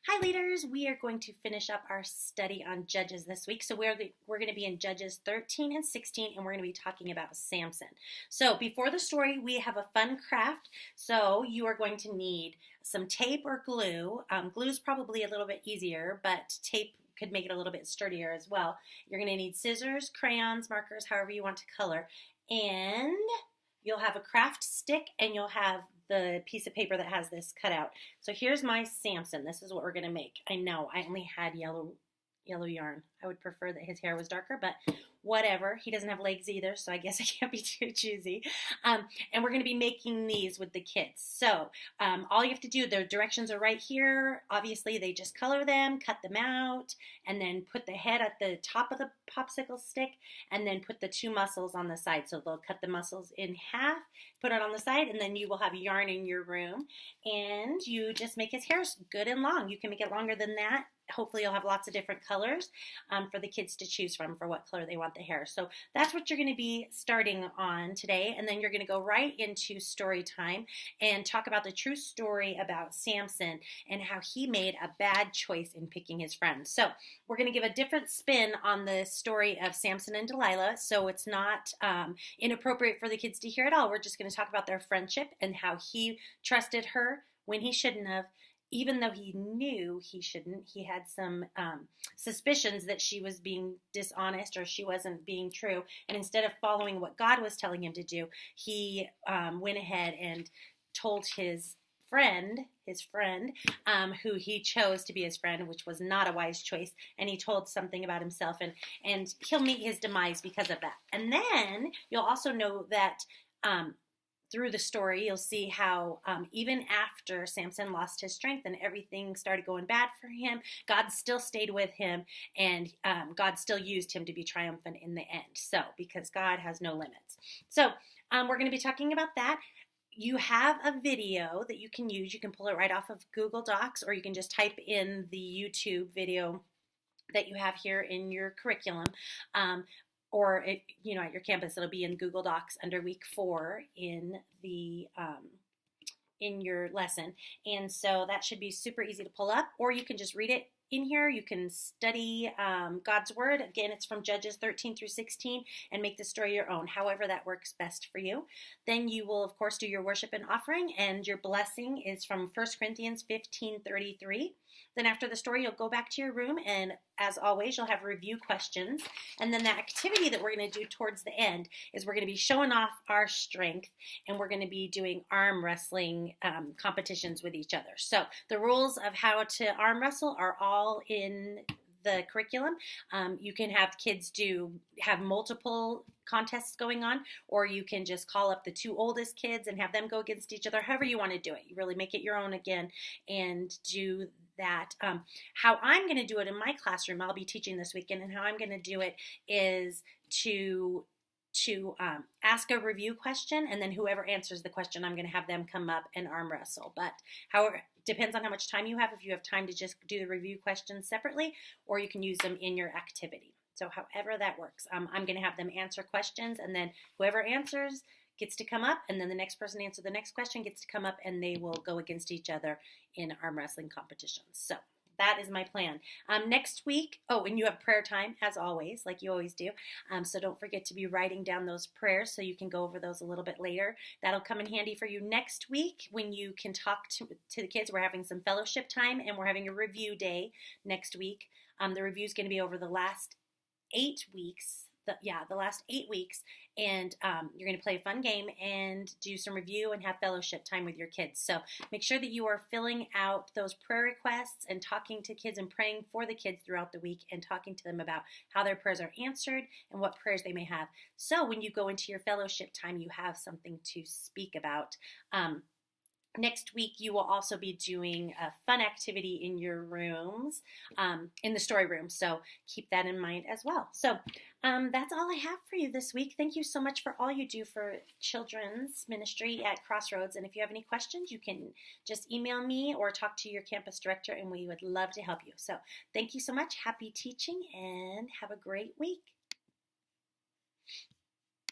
Hi leaders, we are going to finish up our study on Judges this week. So we're going to be in Judges 13 and 16 and we're going to be talking about Samson. So before the story, we have a fun craft. So you are going to need some tape or glue. Glue is probably a little bit easier, but tape could make it a little bit sturdier as well. You're going to need scissors, crayons, markers, however you want to color. And you'll have a craft stick and you'll have the piece of paper that has this cut out. So here's my Samson. This is what we're going to make. I know I only had yellow yarn. I would prefer that his hair was darker, but whatever. He doesn't have legs either, so I guess I can't be too choosy. And we're going to be making these with the kids. So all you have to do, the directions are right here. Obviously, they just color them, cut them out, and then put the head at the top of the popsicle stick, and then put the two muscles on the side. So they'll cut the muscles in half, put it on the side, and then you will have yarn in your room. And you just make his hair good and long. You can make it longer than that. Hopefully you'll have lots of different colors for the kids to choose from for what color they want the hair. So that's what you're going to be starting on today. And then you're going to go right into story time and talk about the true story about Samson and how he made a bad choice in picking his friends. So we're going to give a different spin on the story of Samson and Delilah. So it's not inappropriate for the kids to hear it all. We're just going to talk about their friendship and how he trusted her when he shouldn't have. Even though he knew he shouldn't, he had some suspicions that she was being dishonest or she wasn't being true. And instead of following what God was telling him to do, he went ahead and told his friend, who he chose to be his friend, which was not a wise choice, and he told something about himself, and he'll meet his demise because of that. And then you'll also know that through the story, you'll see how even after Samson lost his strength and everything started going bad for him, God still stayed with him, and God still used him to be triumphant in the end. So, because God has no limits. So, we're going to be talking about that. You have a video that you can use. You can pull it right off of Google Docs, or you can just type in the YouTube video that you have here in your curriculum. Or at your campus, it'll be in Google Docs under week 4 in your lesson. And so that should be super easy to pull up, or you can just read it in here. You can study God's Word. Again, it's from Judges 13 through 16 and make the story your own, however that works best for you. Then you will, of course, do your worship and offering, and your blessing is from 1 Corinthians 15:33. Then after the story, you'll go back to your room, and as always, you'll have review questions. And then the activity that we're going to do towards the end is we're going to be showing off our strength, and we're going to be doing arm wrestling competitions with each other. So the rules of how to arm wrestle are all in the curriculum. You can have kids have multiple contests going on, or you can just call up the 2 oldest kids and have them go against each other, however you want to do it. You really make it your own again and do that. How I'm going to do it in my classroom, I'll be teaching this weekend, and how I'm going to do it is to ask a review question, and then whoever answers the question, I'm going to have them come up and arm wrestle. But however, depends on how much time you have. If you have time to just do the review questions separately, or you can use them in your activity. So however that works, I'm going to have them answer questions, and then whoever answers gets to come up, and then the next person to answer the next question gets to come up, and they will go against each other in arm wrestling competitions. So that is my plan. Next week, and you have prayer time, as always, like you always do. So don't forget to be writing down those prayers so you can go over those a little bit later. That'll come in handy for you next week when you can talk to the kids. We're having some fellowship time, and we're having a review day next week. The review is going to be over the last 8 weeks. The last 8 weeks, and you're going to play a fun game and do some review and have fellowship time with your kids. So make sure that you are filling out those prayer requests and talking to kids and praying for the kids throughout the week and talking to them about how their prayers are answered and what prayers they may have. So when you go into your fellowship time, you have something to speak about. Next week, you will also be doing a fun activity in your rooms, in the story room. So keep that in mind as well. So that's all I have for you this week. Thank you so much for all you do for children's ministry at Crossroads. And if you have any questions, you can just email me or talk to your campus director, and we would love to help you. So thank you so much. Happy teaching, and have a great week.